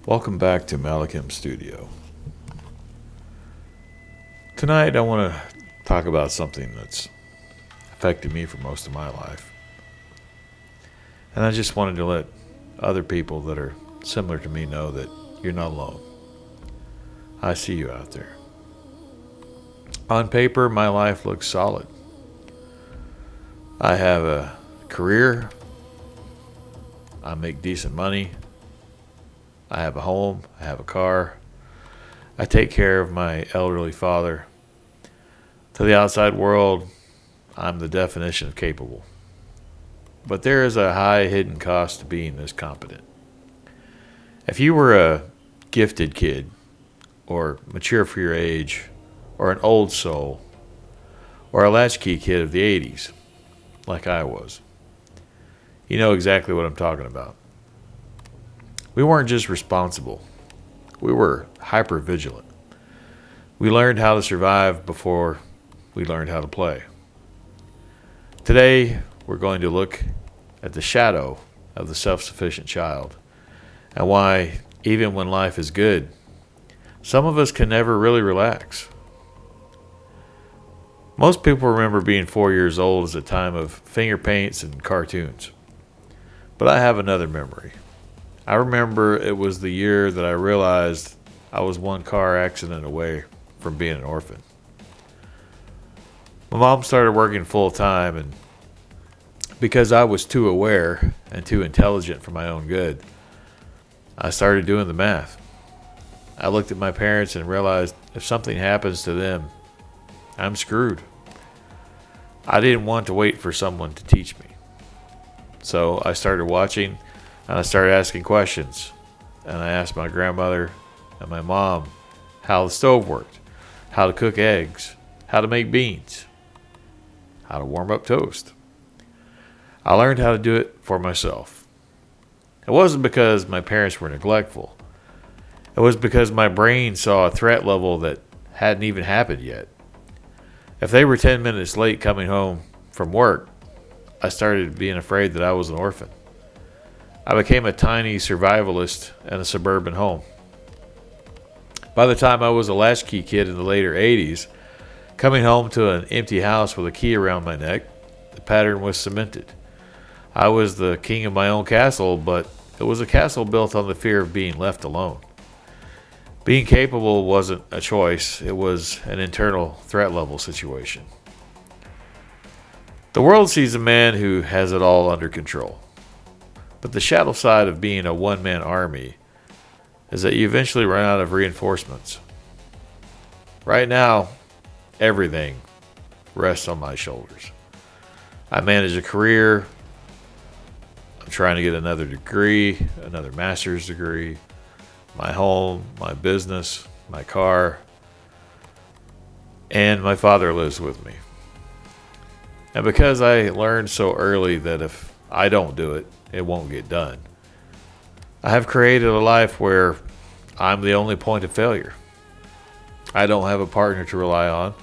Welcome back to Malachim Studio. Tonight I want to talk about something that's affected me for most of my life. And I just wanted to let other people that are similar to me know that you're not alone. I see you out there. On paper, my life looks solid. I have a career. I make decent money. I have a home. I have a car. I take care of my elderly father. To the outside world, I'm the definition of capable. But there is a high hidden cost to being this competent. If you were a gifted kid, or mature for your age, or an old soul, or a latchkey kid of the 80s, like I was, you know exactly what I'm talking about. We weren't just responsible. We were hyper-vigilant. We learned how to survive before we learned how to play. Today, we're going to look at the shadow of the self-sufficient child and why, even when life is good, some of us can never really relax. Most people remember being 4 years old as a time of finger paints and cartoons. But I have another memory. I remember it was the year that I realized I was one car accident away from being an orphan. My mom started working full time, and because I was too aware and too intelligent for my own good, I started doing the math. I looked at my parents and realized if something happens to them, I'm screwed. I didn't want to wait for someone to teach me. So I started watching and I started asking questions. And I asked my grandmother and my mom how the stove worked, how to cook eggs, how to make beans, how to warm up toast. I learned how to do it for myself. It wasn't because my parents were neglectful. It was because my brain saw a threat level that hadn't even happened yet. If they were 10 minutes late coming home from work, I started being afraid that I was an orphan. I became a tiny survivalist in a suburban home. By the time I was a latchkey kid in the later 80s, coming home to an empty house with a key around my neck, the pattern was cemented. I was the king of my own castle, but it was a castle built on the fear of being left alone. Being capable wasn't a choice, it was an internal threat level situation. The world sees a man who has it all under control. But the shadow side of being a one-man army is that you eventually run out of reinforcements. Right now, everything rests on my shoulders. I manage a career. I'm trying to get another degree, another master's degree, my home, my business, my car, and my father lives with me. And because I learned so early that if I don't do it, it won't get done, I have created a life where I'm the only point of failure. I don't have a partner to rely on,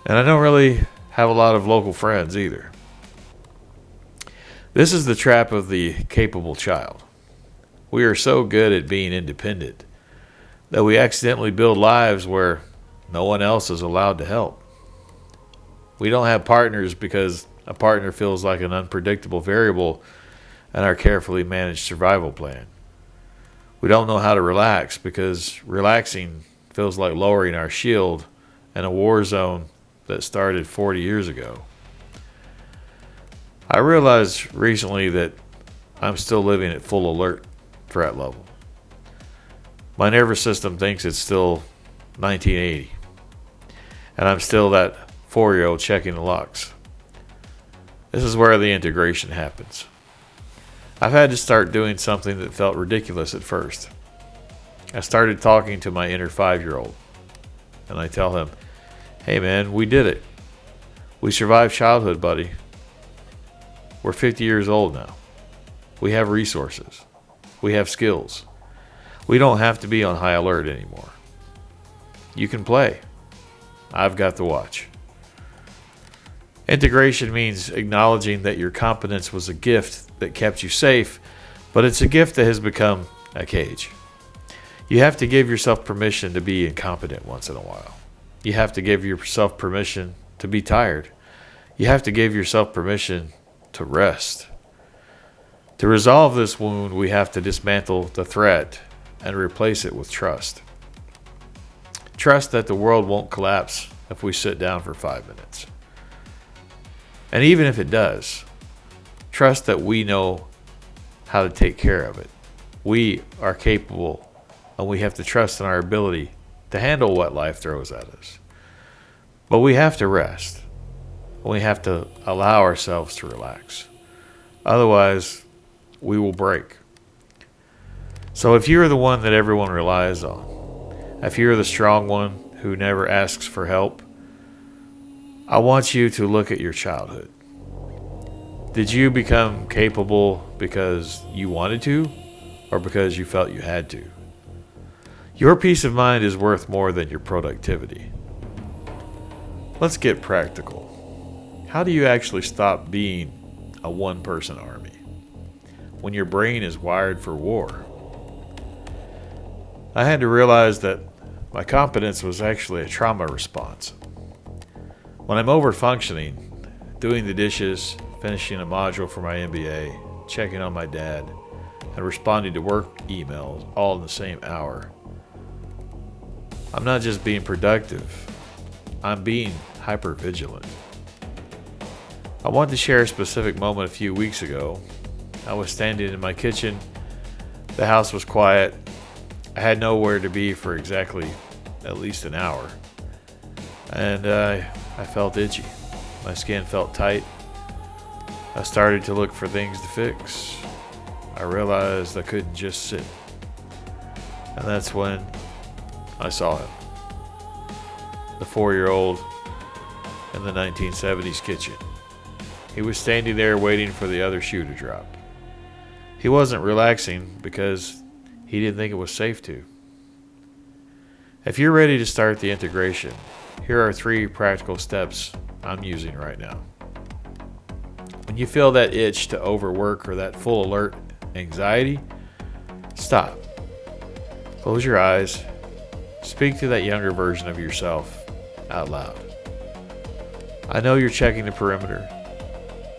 and I don't really have a lot of local friends either. This is the trap of the capable child. We are so good at being independent that we accidentally build lives where no one else is allowed to help. We don't have partners because a partner feels like an unpredictable variable in our carefully managed survival plan. We don't know how to relax because relaxing feels like lowering our shield in a war zone that started 40 years ago. I realized recently that I'm still living at full alert threat level. My nervous system thinks it's still 1980, and I'm still that 4-year-old checking the locks. This is where the integration happens. I've had to start doing something that felt ridiculous at first. I started talking to my inner 5-year-old, and I tell him, "Hey man, we did it. We survived childhood, buddy. We're 50 years old now. We have resources. We have skills. We don't have to be on high alert anymore. You can play. I've got the watch." Integration means acknowledging that your competence was a gift that kept you safe, but it's a gift that has become a cage. You have to give yourself permission to be incompetent once in a while. You have to give yourself permission to be tired. You have to give yourself permission to rest. To resolve this wound, we have to dismantle the threat and replace it with trust. Trust that the world won't collapse if we sit down for 5 minutes. And even if it does, trust that we know how to take care of it. We are capable, and we have to trust in our ability to handle what life throws at us. But we have to rest. We have to allow ourselves to relax. Otherwise, we will break. So if you're the one that everyone relies on, if you're the strong one who never asks for help, I want you to look at your childhood. Did you become capable because you wanted to, or because you felt you had to? Your peace of mind is worth more than your productivity. Let's get practical. How do you actually stop being a one-person army when your brain is wired for war? I had to realize that my competence was actually a trauma response. When I'm over-functioning, doing the dishes, finishing a module for my MBA, checking on my dad, and responding to work emails all in the same hour, I'm not just being productive, I'm being hyper-vigilant. I want to share a specific moment a few weeks ago. I was standing in my kitchen. The house was quiet. I had nowhere to be for exactly at least an hour. And I felt itchy. My skin felt tight. I started to look for things to fix. I realized I couldn't just sit. And that's when I saw him. The 4-year-old in the 1970s kitchen. He was standing there waiting for the other shoe to drop. He wasn't relaxing because he didn't think it was safe to. If you're ready to start the integration, here are 3 practical steps I'm using right now. When you feel that itch to overwork or that full alert anxiety, stop. Close your eyes. Speak to that younger version of yourself out loud. I know you're checking the perimeter.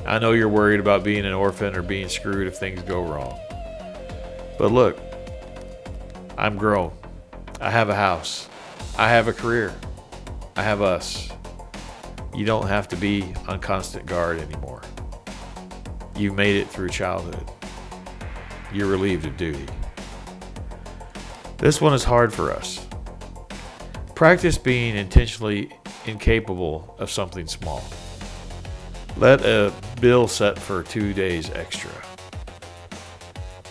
I know you're worried about being an orphan or being screwed if things go wrong. But look, I'm grown. I have a house. I have a career. I have us. You don't have to be on constant guard anymore. You made it through childhood. You're relieved of duty. This one is hard for us. Practice being intentionally incapable of something small. Let a bill set for 2 days extra.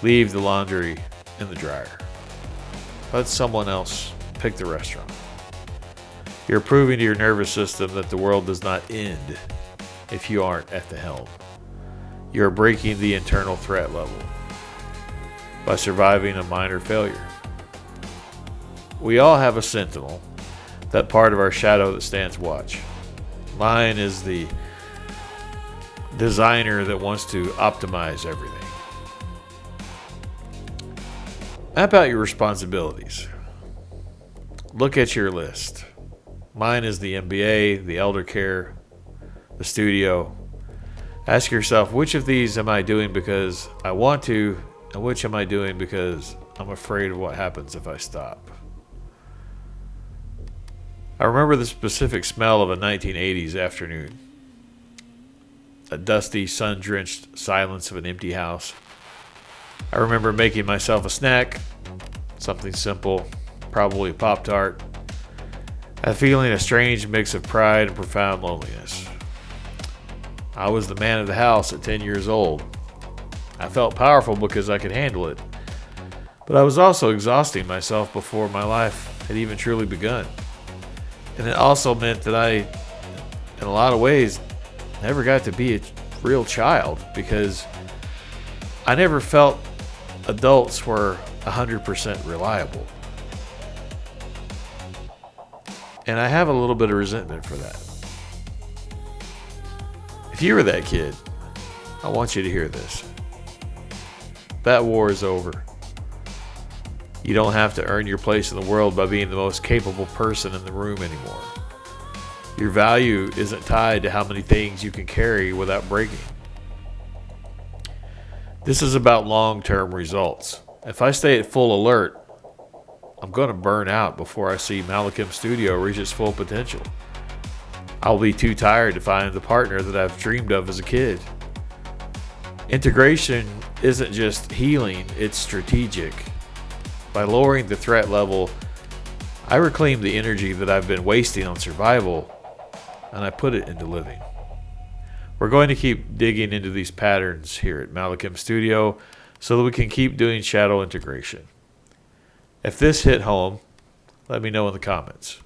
Leave the laundry in the dryer. Let someone else pick the restaurant. You're proving to your nervous system that the world does not end if you aren't at the helm. You're breaking the internal threat level by surviving a minor failure. We all have a sentinel, that part of our shadow that stands watch. Mine is the designer that wants to optimize everything. Map out your responsibilities. Look at your list. Mine is the MBA, the elder care, the studio. Ask yourself, which of these am I doing because I want to, and which am I doing because I'm afraid of what happens if I stop? I remember the specific smell of a 1980s afternoon. A dusty, sun-drenched silence of an empty house. I remember making myself a snack, something simple, probably a Pop-Tart, and feeling a strange mix of pride and profound loneliness. I was the man of the house at 10 years old. I felt powerful because I could handle it, but I was also exhausting myself before my life had even truly begun. And it also meant that I, in a lot of ways, never got to be a real child because I never felt adults were 100% reliable. And I have a little bit of resentment for that. If you were that kid, I want you to hear this. That war is over. You don't have to earn your place in the world by being the most capable person in the room anymore. Your value isn't tied to how many things you can carry without breaking. This is about long-term results. If I stay at full alert, I'm going to burn out before I see Malachim Studio reach its full potential. I'll be too tired to find the partner that I've dreamed of as a kid. Integration isn't just healing, it's strategic. By lowering the threat level, I reclaim the energy that I've been wasting on survival, and I put it into living. We're going to keep digging into these patterns here at Malachim Studio so that we can keep doing shadow integration. If this hit home, let me know in the comments.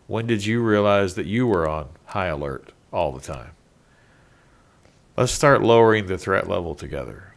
When did you realize that you were on high alert all the time? Let's start lowering the threat level together.